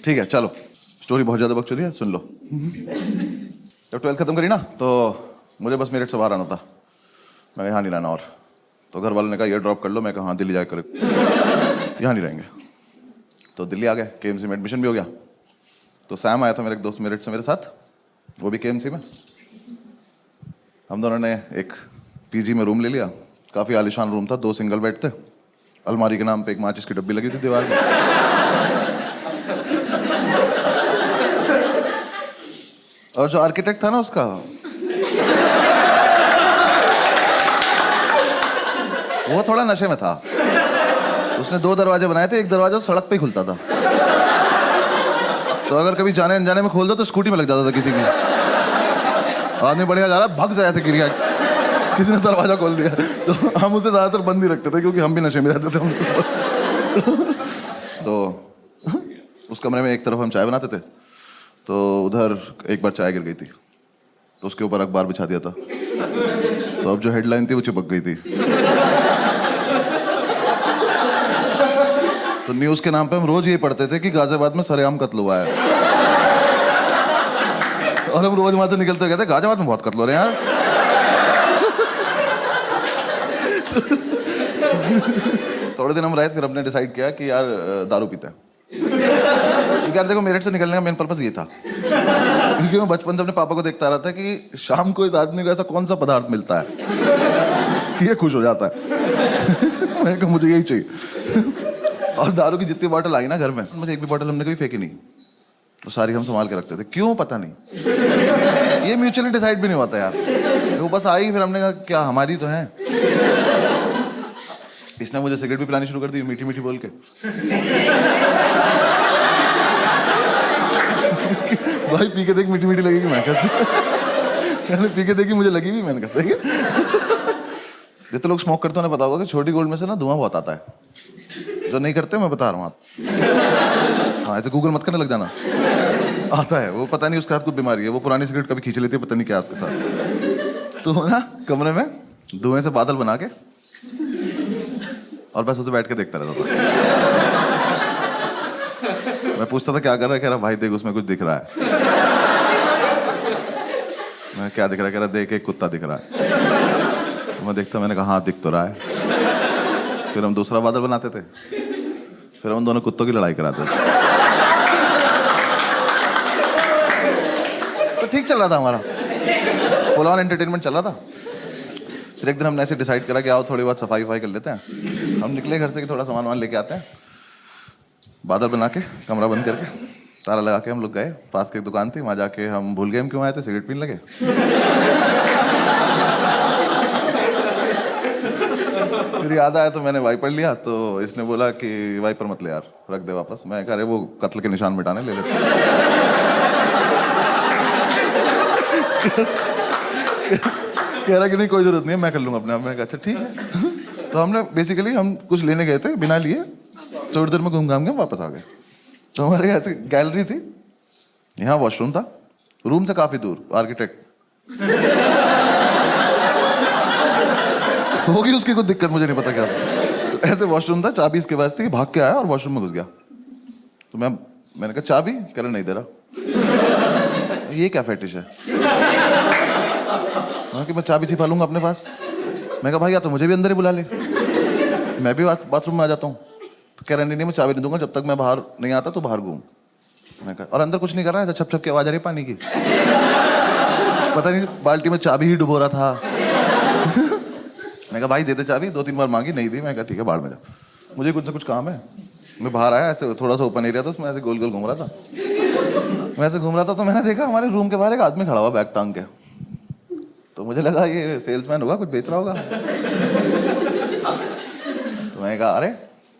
ठीक है चलो, स्टोरी बहुत ज़्यादा बकचोदी है, सुन लो। जब 12th खत्म करी ना तो मुझे बस मेरठ से बाहर आना था। मैं यहाँ नहीं रहना और, तो घर वालों ने कहा ये ड्रॉप कर लो। मैं कहा हाँ दिल्ली जाकर यहाँ नहीं रहेंगे। तो दिल्ली आ गए, KMC में एडमिशन भी हो गया। तो सैम आया था मेरा एक दोस्त मेरठ से मेरे साथ, वो भी KMC में। हम दोनों ने एक PG में रूम ले लिया। काफ़ी आलीशान रूम था, 2 सिंगल बेड थे, अलमारी के नाम पे एक माचिस की डब्बी लगी थी दीवार में। और जो आर्किटेक्ट था ना उसका, वो थोड़ा नशे में था। उसने 2 दरवाजे बनाए थे, एक दरवाजा सड़क पे ही खुलता था, तो अगर कभी जाने अनजाने में खोल दो तो स्कूटी में लग जाता था किसी की। आदमी बढ़िया जा रहा, भग जाया था, गिर गया, किसी ने दरवाजा खोल दिया। तो हम उसे ज्यादातर बंद ही रखते थे क्योंकि हम भी नशे में रहते थे। तो उस कमरे में एक तरफ हम चाय बनाते थे, तो उधर एक बार चाय गिर गई थी, तो उसके ऊपर अखबार बिछा दिया था। तो अब जो हेडलाइन थी वो चिपक गई थी। तो न्यूज़ के नाम पे हम रोज ये पढ़ते थे कि गाजियाबाद में सरेआम कत्ल हुआ है। और हम रोज वहां से निकलते कहते गाजियाबाद में बहुत कत्ल हो रहे हैं यार। थोड़े दिन हम रहे, फिर हमने डिसाइड किया कि यार दारू पीते हैं। क्योंकि यार देखो, मेरठ से निकलने का मेन पर्पस ये था, क्योंकि मैं बचपन से अपने पापा को देखता रहा था कि शाम को इस आदमी को ऐसा कौन सा पदार्थ मिलता है कि ये खुश हो जाता है। मैंने कहा मुझे यही चाहिए। और दारू की जितनी बॉटल आई ना घर में, मुझे एक भी बॉटल हमने कभी फेंकी नहीं, तो सारी हम संभाल के रखते थे। क्यों पता नहीं, ये म्यूचुअली डिसाइड भी नहीं होता यार, वो बस आई, फिर हमने कहा क्या हमारी तो है। इसने मुझे सिगरेट भी पिलानी शुरू कर दी, मीठी मीठी बोल के। भाई पी के देख, मीठी मीठी लगेगी। मैं कहते पी के देखी, मुझे लगी भी। मैंने कहा जितने लोग स्मोक करते हो ना पता होगा कि छोटी गोल्ड में से ना धुआं बहुत आता है। जो नहीं करते मैं बता रहा हूँ आप। हाँ ऐसे गूगल मत करने लग जाना, आता है वो, पता नहीं उसके हाथ कुछ बीमारी है, वो पुरानी सिगरेट कभी खींच लेती है, पता नहीं क्या उसके साथ। तो ना कमरे में धुएं से बादल बना के और बस उसे बैठ के देखता रहता था। मैं पूछता था क्या कर रहा है, कह रहा भाई देख उसमें कुछ दिख रहा है। मैं क्या दिख रहा है, कह रहा देख एक कुत्ता दिख रहा है। तो मैं देखता, मैंने कहा हाँ दिख तो रहा है। फिर हम दूसरा बादल बनाते थे, फिर हम दोनों कुत्तों की लड़ाई कराते थे। तो ठीक चल रहा था हमारा, फुल ऑन एंटरटेनमेंट चल रहा था। फिर एक दिन हमने ऐसे डिसाइड करा कि आओ थोड़ी बहुत सफाई वफाई कर लेते हैं। हम निकले घर से कि थोड़ा सामान वामान लेके आते हैं। बादल बना के, कमरा बंद करके, ताला लगा के हम लोग गए। पास की एक दुकान थी, वहाँ जाके हम भूल गए हम क्यों आए थे, सिगरेट पीने लगे। फिर याद आया तो मैंने वाइपर लिया, तो इसने बोला कि वाइपर मत ले यार, रख दे वापस। मैं कह रहे वो कत्ल के निशान मिटाने ले लेते। कह रहा कि नहीं कोई जरूरत नहीं है, मैं कर लूंगा अपने आप। मैं कहा अच्छा ठीक है। तो हमने बेसिकली हम कुछ लेने गए थे, बिना लिए थोड़ी देर में घूम घाम के वापस आ गए। तो हमारे यहाँ गैलरी थी, यहाँ वॉशरूम था, रूम से काफी दूर। आर्किटेक्ट होगी उसकी कुछ दिक्कत, मुझे नहीं पता क्या था। तो ऐसे वॉशरूम था, चाबी इसके पास थी, भाग के आया और वॉशरूम में घुस गया। तो मैंने कहा चाबी, कह रहा नहीं दे रहा। ये क्या फेटिश है कि मैं चाबी छिपा लूंगा अपने पास। मैं कहा भाई या तो मुझे भी अंदर ही बुला ले, मैं भी बाथरूम में आ जाता हूँ। तो कह रहा नहीं मैं चाबी नहीं दूंगा, जब तक मैं बाहर नहीं आता तो बाहर घूम। मैं कहा और अंदर कुछ नहीं कर रहा है, छप छप की आवाज आ रही पानी की। पता नहीं बाल्टी में चाबी ही डुबो रहा था। मैं कहा भाई दे दे चाबी, 2-3 बार मांगी, नहीं दी। मैं कहा ठीक है बाहर में जा, मुझे कुछ ना कुछ काम है। मैं बाहर आया, ऐसे थोड़ा सा ओपन एरिया था, उसमें ऐसे गोल गोल घूम रहा था। मैं ऐसे घूम रहा था तो मैंने देखा हमारे रूम के बाहर एक आदमी खड़ा हुआ बैग टांग के। तो मुझे लगा ये सेल्समैन होगा, कुछ बेच रहा होगा। तो मैंने कहा अरे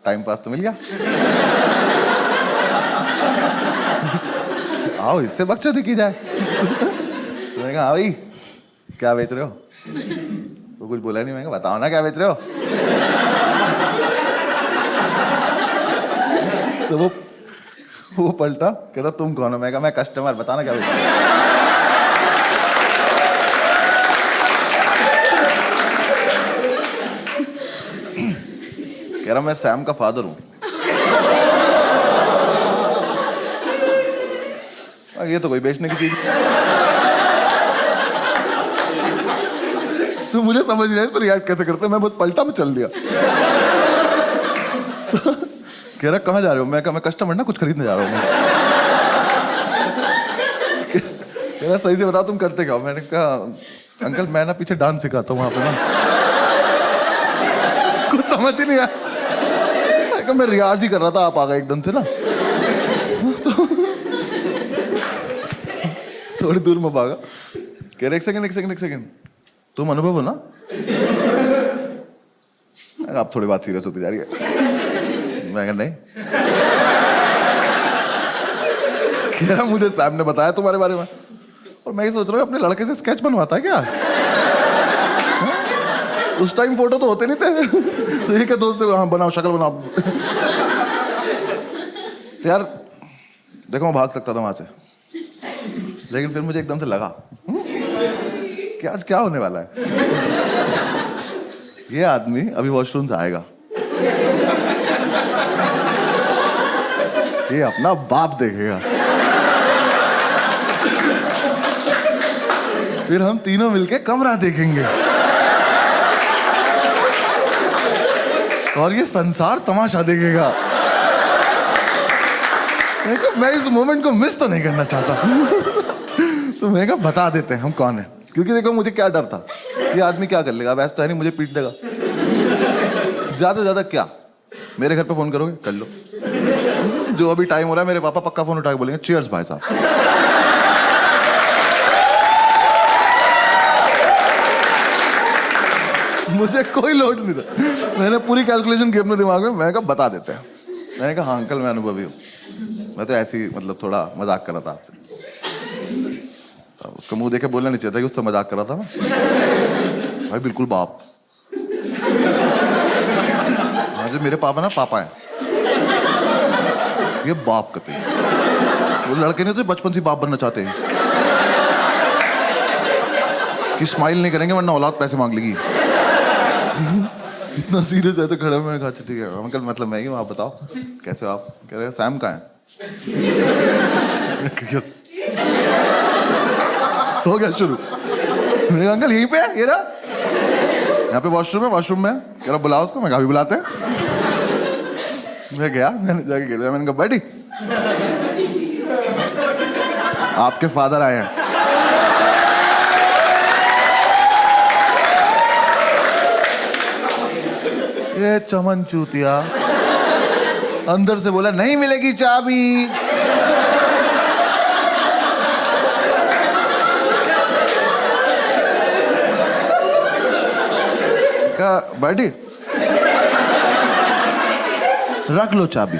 टाइम पास तो मिल गया, आओ इससे बकचोदी की जाए। तो मैंने कहा भाई क्या बेच रहे हो? वो कुछ बोला नहीं। मैं कहा बताओ ना क्या बेच रहे हो। तो वो पलटा, कहता तुम कौन हो? मैं कहा मैं कस्टमर, बताना क्या बेच रहे हो। कह रहा मैं सैम का फादर हूं। ये तो कोई बेचने की चीज। तो मुझे समझ नहीं आया इस पर रिएक्ट कैसे करते, मैं बस पलटा में चल दिया। तो कह रहा कहाँ जा रहे हो? मैं कहा मैं कस्टमर ना, कुछ खरीदने जा रहा हूँ। कह रहा सही से बताओ तुम करते क्या? मैंने कहा अंकल मैं ना पीछे डांस सिखाता हूँ वहां पे ना। कुछ समझ ही नहीं आया। मैं रियाज ही कर रहा था, आप आ गए एकदम से ना। तो थोड़ी दूर में भागा। कह रहे एक सेकंड तुम अनुभव हो ना? आप थोड़ी बात सीरियस होती जा रही है। मैं नहीं। कह रहा मुझे सैम ने बताया तुम्हारे बारे में, और मैं ये सोच रहा हूँ अपने लड़के से स्केच बनवाता है क्या? उस टाइम फोटो तो होते नहीं थे। तो ये क्या दोस्त से हाँ बनाओ, शक्ल बनाओ। तो यार देखो मैं भाग सकता था वहां से, लेकिन फिर मुझे एकदम से लगा कि आज क्या होने वाला है। ये आदमी अभी वॉशरूम से आएगा, ये अपना बाप देखेगा, फिर हम तीनों मिलके कमरा देखेंगे, और ये संसार तमाशा देखेगा। मैं इस मोमेंट को मिस तो नहीं करना चाहता। तो मैं कहा बता देते हैं हम कौन है, क्योंकि देखो मुझे क्या डर था, ये आदमी क्या कर लेगा, वैसे तो है नहीं मुझे पीट देगा। ज्यादा ज्यादा क्या मेरे घर पे फोन करोगे, कर लो। जो अभी टाइम हो रहा है मेरे पापा पक्का फोन उठा के बोलेंगे चीयर्स भाई साहब। मुझे कोई लोड नहीं था, मैंने पूरी कैलकुलेशन की अपने दिमाग में। मैंने कहा बता देते हैं। मैंने कहा हाँ अंकल मैं अनुभवी हूँ, मैं तो ऐसे ही मतलब थोड़ा मजाक कर रहा था आपसे। उसका मुंह देखे बोलना नहीं चाहिए था कि उससे मजाक कर रहा था मैं। भाई बिल्कुल बाप। हाँ जो मेरे पापा ना पापा है, ये बाप कहते हैं। वो लड़के नहीं तो बचपन से बाप बनना चाहते हैं कि स्माइल नहीं करेंगे वरना औलाद पैसे मांग लेगी। इतना सीरियस ऐसे खड़ा मैं कहा ठीक है अंकल मतलब मैं ही हूँ, आप बताओ कैसे हो आप? कह रहे सैम कहाँ है? हो गया शुरू। मैंने कहा अंकल यहीं पे है, ये रहा यहाँ पे वॉशरूम में। कह रहा बुलाओ उसको। मैं कहा भी बुलाते हैं। मैं गया, मैंने जाके गिर दिया। मैंने कहा बैठी आपके फादर आए हैं। ये चमन चूतिया अंदर से बोला नहीं मिलेगी चाबी। कहा बैठी रख लो चाबी,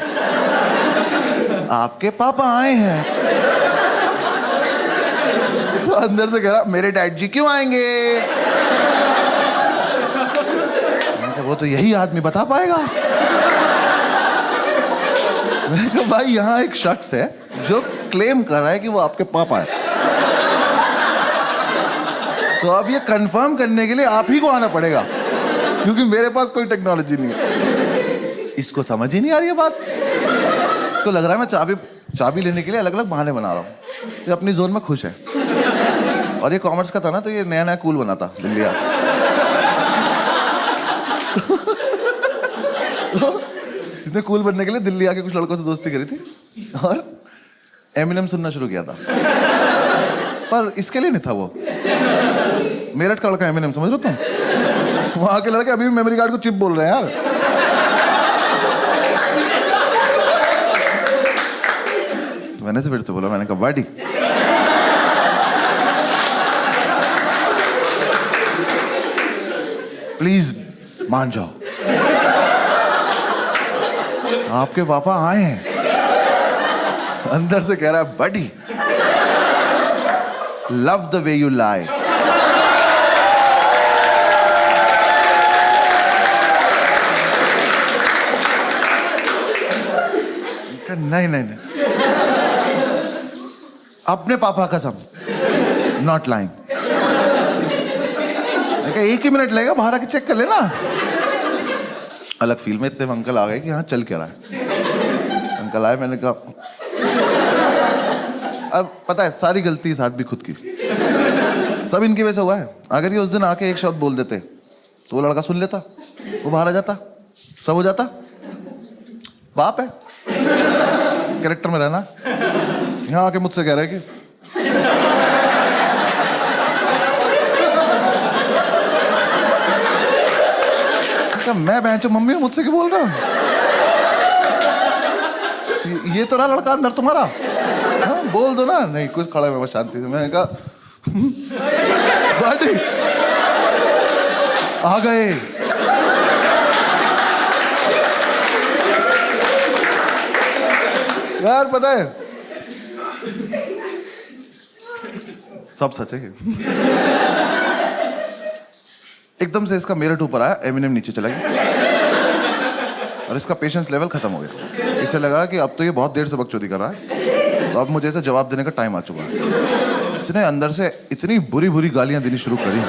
आपके पापा आए हैं। तो अंदर से कह रहा मेरे डैड जी क्यों आएंगे? वो तो यही आदमी बता पाएगा। मैंने कहा भाई यहाँ एक शख्स है जो क्लेम कर रहा है कि वो आपके पापा है, तो अब ये कंफर्म करने के लिए आप ही को आना पड़ेगा, क्योंकि मेरे पास कोई टेक्नोलॉजी नहीं है। इसको समझ ही नहीं आ रही है बात। इसको लग रहा है मैं चाबी लेने के लिए अलग अलग बहाने बना रहा हूँ। ये अपनी जोन में खुश है। और ये कॉमर्स का था ना, तो ये नया नया कूल बना था दिल्ली। तो इसने कूल बनने के लिए दिल्ली आके कुछ लड़कों से दोस्ती करी थी और एमिनेम सुनना शुरू किया था। पर इसके लिए नहीं था वो, मेरठ का लड़का एमिनेम समझ रहे हो तुम? वहां के लड़के अभी भी मेमोरी कार्ड को चिप बोल रहे हैं यार। तो मैंने से फिर से बोला, मैंने कहा वाडी प्लीज मान जाओ, आपके पापा आए हैं। अंदर से कह रहा है buddy love the way you lie. नहीं नहीं नहीं, अपने पापा कसम नॉट लाइंग। एक ही मिनट लगेगा, बाहर आके चेक कर लेना। अलग फील में इतने अंकल आ गए कि हाँ चल क्या रहा है। अंकल आए, मैंने कहा अब पता है सारी गलती इस आदमी खुद की, सब इनकी वजह से हुआ है। अगर ये उस दिन आके एक शब्द बोल देते तो वो लड़का सुन लेता, वो बाहर आ जाता, सब हो जाता। बाप है, कैरेक्टर में रहना। यहाँ आके मुझसे कह रहा है कि मैं बहन मम्मी मुझसे क्यों बोल रहा हूँ? ये तो रहा लड़का अंदर तुम्हारा। हाँ, बोल दो ना। नहीं, कुछ खड़ा है शांति से। मैंने कहा बॉडी आ गए। यार पता है सब सच है। एकदम से इसका मेरिट ऊपर आया, एमिनेम नीचे चला गया और इसका पेशेंस लेवल खत्म हो गया। इसे लगा कि अब तो ये बहुत देर से बकचोदी कर रहा है, तो अब मुझे इसे जवाब देने का टाइम आ चुका है। इसने अंदर से इतनी बुरी बुरी गालियां देनी शुरू करी,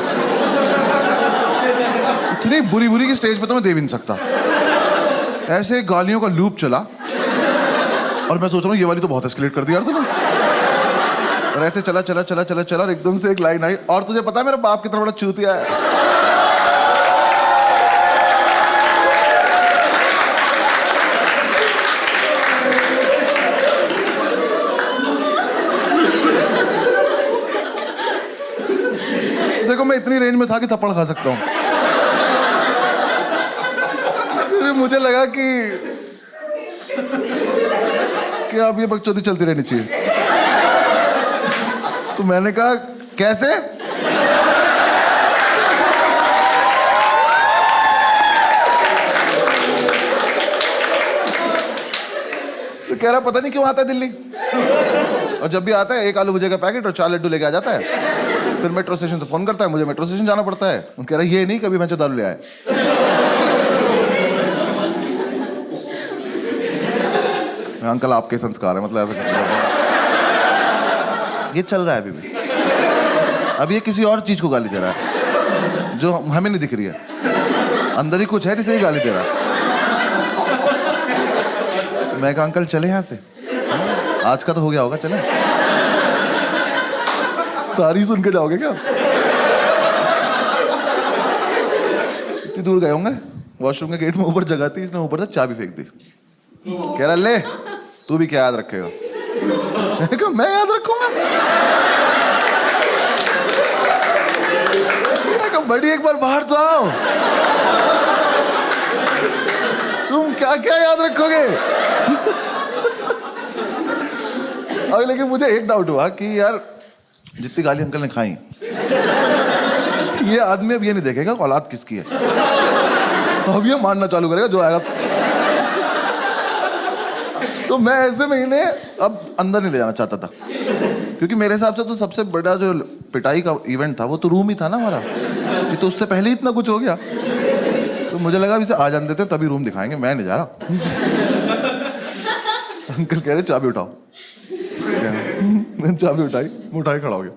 इतनी बुरी बुरी की स्टेज पे तो मैं दे भी नहीं सकता। ऐसे गालियों का लूप चला और मैं सोच रहा हूँ ये वाली तो बहुत एस्केलेट कर दिया यार तूने। और ऐसे चला चला चला चला चला और एकदम से एक लाइन आई, और तुझे पता है मेरा बाप कितना बड़ा चूतिया है। देखो मैं इतनी रेंज में था कि थप्पड़ खा सकता हूँ। फिर मुझे लगा कि अब ये बकचोदी चलती रहनी चाहिए। तो मैंने कहा कैसे? तो कह रहा पता नहीं क्यों आता है दिल्ली, और जब भी आता है एक आलू भुजिया का पैकेट और 4 लड्डू लेके आ जाता है। फिर मेट्रो स्टेशन से फोन करता है, मुझे मेट्रो स्टेशन जाना पड़ता है। कह रहा ये नहीं कभी मैं दारू ले आया। अंकल आपके संस्कार है, मतलब ऐसा ये चल रहा है अभी भी। अब ये किसी और चीज को गाली दे रहा है जो हमें नहीं दिख रही है, अंदर ही कुछ है जिसे ही गाली दे रहा है। मैं कहा अंकल चले यहाँ से, आज का तो हो गया होगा, चले। सारी सुन के जाओगे क्या? इतनी दूर गए होंगे, वॉशरूम के गेट में ऊपर जगह थी, इसने ऊपर से चाबी फेंक दी। कह रहा ले तू भी क्या याद रखेगा? मैं याद रखूंगा? बड़ी एक बार बाहर तो आओ, तुम क्या क्या याद रखोगे? अब लेकिन मुझे एक डाउट हुआ कि यार जितनी गाली अंकल ने खाई, ये आदमी अब ये नहीं देखेगा औलाद किसकी है, अब ये मानना चालू करेगा जो आएगा। तो मैं ऐसे महीने अब अंदर नहीं ले जाना चाहता था, क्योंकि मेरे हिसाब से तो सबसे बड़ा जो पिटाई का इवेंट था वो तो रूम ही था ना हमारा। ये तो उससे पहले ही इतना कुछ हो गया, तो मुझे लगा इसे आ जाने देते तभी रूम दिखाएंगे, मैं नहीं जा रहा। अंकल कह रहे चाबी उठाओ। मैंने चाबी उठाई, मैं उठाई खड़ा हो गया।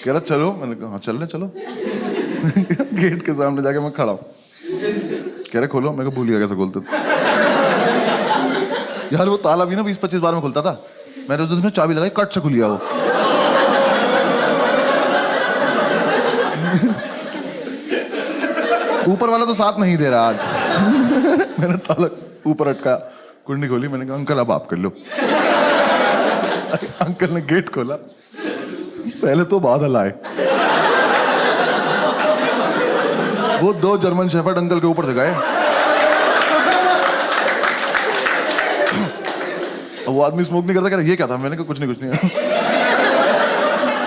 कह रहा चलो, मैंने कहा हाँ चल चलो। गेट के सामने जाके मैं खड़ा हूँ। कह रहे खोलो, मैं भूल गया कैसे खोलते यार। वो ताला भी ना 20-25 बार में खुलता था। मैंने उस दिन चाबी लगाई, कट से खुल गया वो। ऊपर वाला तो साथ नहीं दे रहा आज। मैंने ताला ऊपर अटका, कुंडी खोली, मैंने कहा अंकल अब आप कर लो। अंकल ने गेट खोला, पहले तो बादल आए। वो 2 जर्मन शेफर्ड अंकल के ऊपर से गए। वो आदमी स्मोक नहीं करता, कह रहा ये क्या था? मैंने कहा कुछ नहीं।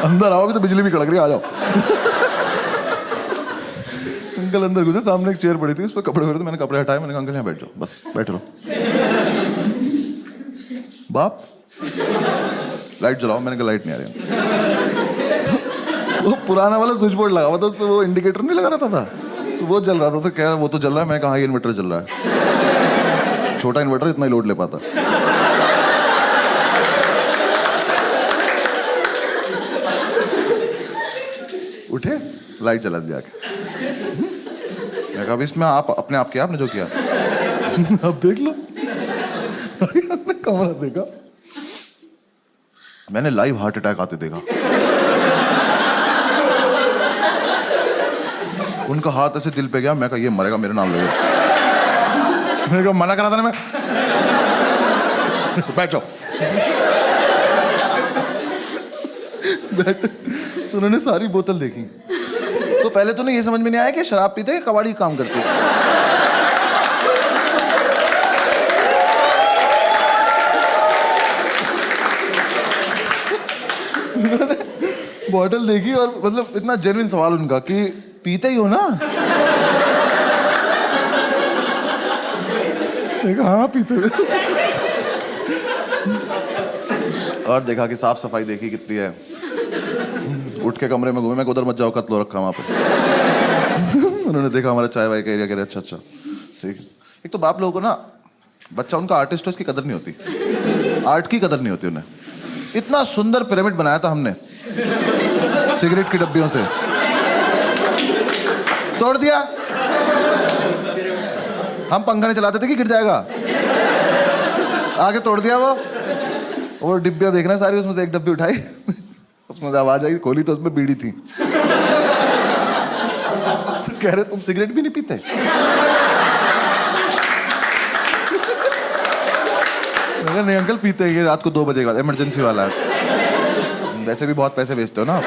अंदर आओगे तो बिजली भी कड़क रही, आ जाओ। अंकल अंदर घुसे, सामने एक चेयर पड़ी थी, उस पर कपड़े मैंने कपड़े हटाए, मैंने कहा अंकल यहाँ बैठ जाओ, बस बैठ लो। बाप लाइट जलाओ, मैंने कहा लाइट नहीं आ रही। वो पुराना वाला स्विच बोर्ड लगा हुआ था, उस पर वो इंडिकेटर नहीं लगा रहता था, तो वो जल रहा था। तो कह रहा वो तो जल रहा है। मैं कहा ये इन्वर्टर जल रहा है, छोटा इन्वर्टर इतना ही लोड ले पाता। उठे, लाइट जला दिया। मैं कहा इसमें आप अपने आप किया, आपने जो किया। अब देख लो। कमरा देखा, मैंने लाइव हार्ट अटैक आते देखा। उनका हाथ ऐसे दिल पे गया, मैं कहा ये मरेगा, मेरे नाम ले। मैंने कहा मना करा था ना मैं। बैठ जाओ। बैठ। तो उन्होंने सारी बोतल देखी। तो पहले तो नहीं ये समझ में नहीं आया कि शराब पीते हैं कबाड़ी काम करते हैं। उन्होंने बॉटल देखी और मतलब इतना जेन्युइन सवाल उनका कि पीते ही हो ना? हाँ पीते हुए। और देखा कि साफ सफाई देखी कितनी है। उठ के कमरे में घूमे, मैं उधर मत जाओ, कत्ल हो रखा वहां पे। उन्होंने देखा हमारा चाय वाय का एरिया, कह रहे अच्छा अच्छा ठीक है। एक तो बाप लोगों को ना, बच्चा उनका आर्टिस्ट हो, इसकी कदर नहीं होती, आर्ट की कदर नहीं होती उन्हें। इतना सुंदर पिरामिड बनाया था हमने सिगरेट की डब्बियों से, तोड़ दिया। हम पंखा नहीं चलाते थे कि गिर जाएगा, आगे तोड़ दिया वो डिब्बियां देखना सारी, उसमें से एक डब्बी उठाई, उसमें से आवाज आई, खोली तो उसमें बीड़ी थी। तो कह रहे तुम सिगरेट भी नहीं पीते? नहीं अंकल पीते हैं, ये रात को 2 बजे का इमरजेंसी वाला है। वैसे भी बहुत पैसे बेचते हो ना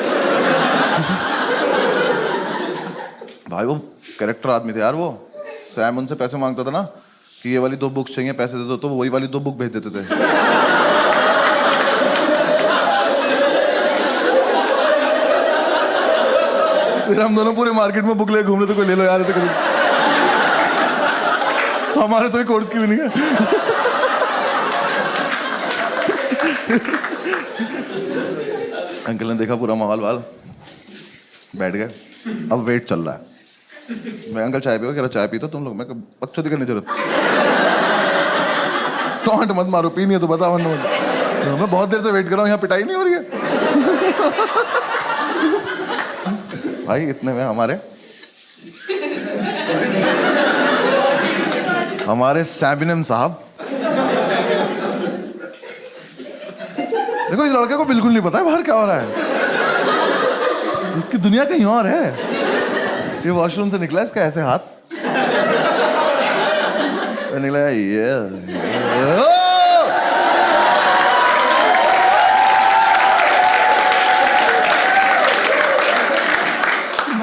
भाई। वो कैरेक्टर आदमी थे यार वो। सैम उनसे पैसे मांगता था ना कि ये वाली 2 बुक्स चाहिए, पैसे दे दो, तो वही वाली 2 बुक भेज देते थे। फिर हम दोनों पूरे मार्केट में बुक ले घूम रहे थे, कोई ले लो यार, तो हमारे तो कोर्स की भी नहीं है। अंकल ने देखा पूरा माहौल वाल, बैठ गए। अब वेट चल रहा है। मैं अंकल चाय पियो, कह रहा चाय पीते तुम लोग? मैं बकचोदी करने जरूरत, टॉन्ट मत मारो, पीनी है तो बताओ। मैं बहुत देर से वेट कर रहा हूँ, यहाँ पिटाई नहीं हो रही है। भाई इतने में हमारे सैबिनम साहब, देखो इस लड़के को बिल्कुल नहीं पता है बाहर क्या हो रहा है, इसकी दुनिया कहीं और है। ये वॉशरूम से निकला, इसका ऐसे हाथ निकला, ये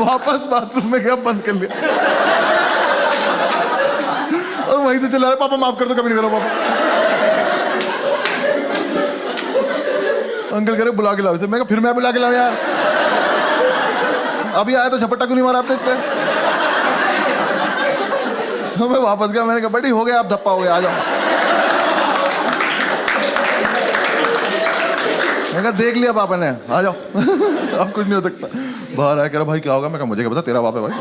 वापस बाथरूम में गया, बंद कर लिया और वहीं से चला रहा, पापा माफ कर दो, कभी नहीं करो पापा। अंकल कह रहे बुला के लाओ इसे। मैं कहा फिर मैं बुला के लाऊं यार, अभी आया तो झपट्टा क्यों नहीं मारा आपने इस पे? तो मैं वापस गया, मैंने कहा बड़ी हो गया, आप धप्पा हो गया, आ जाओ। मैं कहा देख लिया पापा ने, आ जाओ। अब कुछ नहीं हो सकता। बाहर आया, कह रहा भाई क्या होगा? मैं कहा मुझे क्या पता, तेरा बाप है भाई।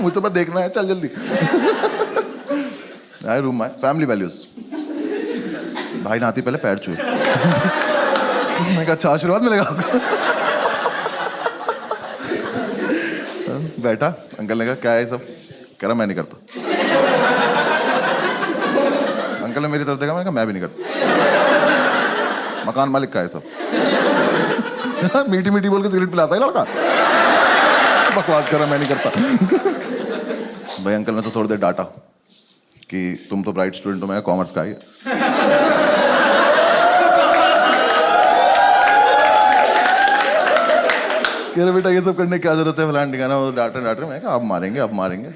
मुझे तो बस देखना है, चल जल्दी। आए रूम में, फैमिली वैल्यूज। भाई नहाती पहले पैर छुए। मैं कहा अच्छा आशीर्वाद मिलेगा आपको। बैठा, अंकल ने कहा क्या है सब? कह रहा मैं नहीं करता। अंकल ने मेरी तरफ देखा, मैंने कहा मैं भी नहीं करता। मकान मालिक का है सब। मीठी मीठी बोल के सिगरेट पिलाता है लड़का। बकवास कर रहा, मैं नहीं करता। भाई अंकल ने तो थोड़ी देर डांटा कि तुम तो ब्राइट स्टूडेंट हो, मैं कॉमर्स का ही। कह रहे बेटा ये सब करने की क्या जरूरत है, फलान ठिकाना, वो डांट रहे। मैं कहा अब मारेंगे, अब मारेंगे,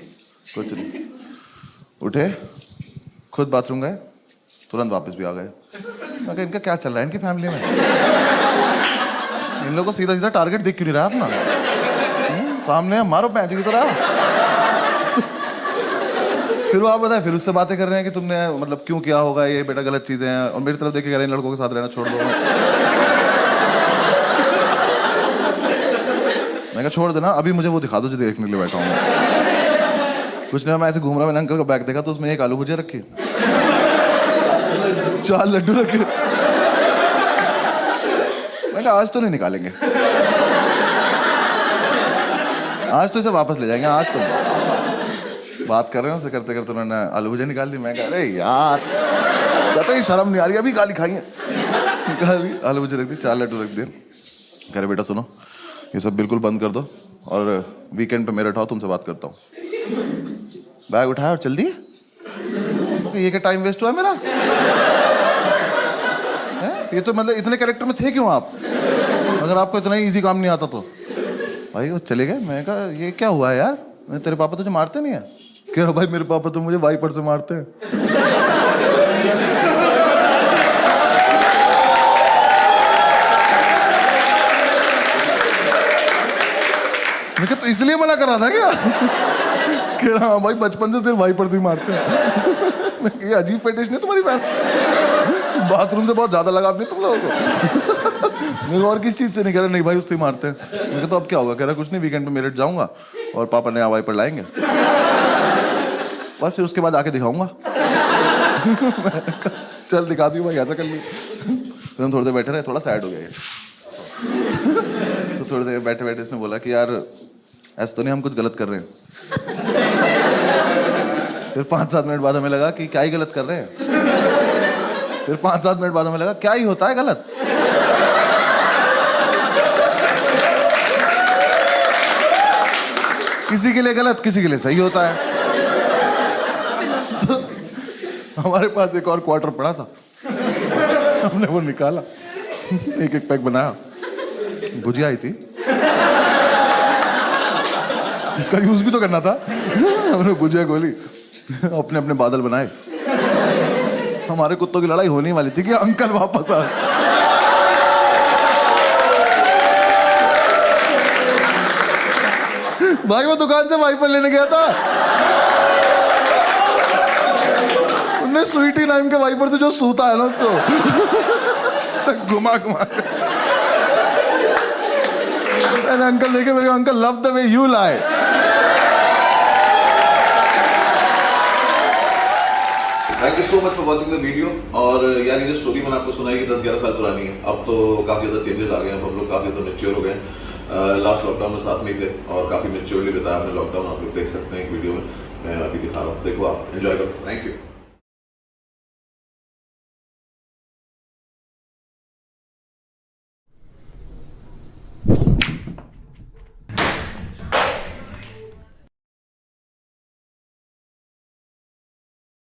कुछ नहीं। उठे, खुद बाथरूम गए, तुरंत वापस भी आ गए। मैं कहा इनका क्या चल रहा है इनकी फैमिली में? इन लोगों को सीधा सीधा टारगेट दिख क्यों नहीं रहा अपना? सामने मारो पैंच की तरह। फिर वो आप बताए, फिर उससे बातें कर रहे हैं कि तुमने मतलब क्यों किया होगा ये, बेटा गलत चीजें हैं। और मेरी तरफ देख के कह रहे हैं लड़कों के साथ रहना छोड़ दो। मैं कहा छोड़ देना, अभी मुझे वो दिखा दो जो देखने के लिए बैठा हूँ। कुछ नहीं, मैं ऐसे घूम रहा, मैंने अंकल का बैग देखा तो उसमें 1 आलू भुजिया रखी, 4 लड्डू रखे। मैं कहा आज तो नहीं निकालेंगे, आज तो इसे वापस ले जाएंगे। आज तो बात कर रहे हैं उससे, करते करते उन्होंने आलू भुजिया निकाल दी। मैं कह अरे यार कहते ही शर्म नहीं आ रही, अभी गाली खाई है। आलू मुझे रख दी, 4 लड्डू रख दिए। कह रहे बेटा सुनो, ये सब बिल्कुल बंद कर दो और वीकेंड पे मेरे उठाओ, तुमसे बात करता हूँ। बैग उठाया और चल दिए। ये क्या टाइम वेस्ट हुआ मेरा है? ये तो मतलब इतने कैरेक्टर में थे क्यों आप, अगर आपको इतना ही इजी काम नहीं आता तो। भाई वो चले गए। मैं कहा ये क्या हुआ है यार, तेरे पापा तुझे मारते नहीं है? कह रहा भाई मेरे पापा तो मुझे वाइपर से मारते हैं। मैं तो इसलिए मना कर रहा था क्या? कह रहा हाँ भाई बचपन से सिर्फ वाइपर से ही मारते हैं। ये अजीब फेटिश नहीं तुम्हारी बहन, बाथरूम से बहुत ज्यादा लगाव नहीं तुम लोगों को? मेरे और किस चीज से नहीं? कह रहा नहीं भाई उससे ही मारते हैं। मैं तो अब क्या होगा? कह रहा कुछ नहीं, वीकेंड पे मेरठ जाऊंगा और पापा नया वाइपर लाएंगे, बस फिर उसके बाद आके दिखाऊंगा। चल दिखा दी भाई, ऐसा कर ली। फिर हम थोड़ी देर बैठे रहे, थोड़ा सैड हो गया ये। तो थोड़ी देर बैठे बैठे इसने बोला कि यार ऐसा तो नहीं हम कुछ गलत कर रहे हैं। फिर 5-7 मिनट बाद हमें लगा कि क्या ही गलत कर रहे हैं। फिर 5-7 मिनट बाद हमें लगा क्या ही होता है गलत। किसी के लिए गलत, किसी के लिए सही होता है। तो हमारे पास एक और क्वार्टर पड़ा था, हमने वो निकाला, एक एक पैक बनाया। भुजिया आई थी, इसका यूज भी तो करना था। हमने भुजिया गोली, अपने अपने बादल बनाए। हमारे कुत्तों की लड़ाई होने वाली थी कि अंकल वापस आ। भाई वो दुकान से वाइपर लेने गया था, उन्हें स्वीटी नाम के वाइपर से जो सूता है ना उसको घुमा घुमा। अंकल देखे मेरे, uncle love the way you lie. Thank you so much for watching the video. और यार ये जो स्टोरी मैंने आपको सुनाई 10-11 साल पुरानी है, अब तो काफी ज्यादा चेंजेस आ गए हैं, हम लोग काफी ज्यादा मेच्योर हो गए। लास्ट लॉकडाउन में साथ में थे और काफी मेच्योरली बताया हमने लॉकडाउन, आप लोग देख सकते हैं एक वीडियो में, मैं अभी दिखा रहा हूँ, देखो आप एंजॉय करो। Thank you.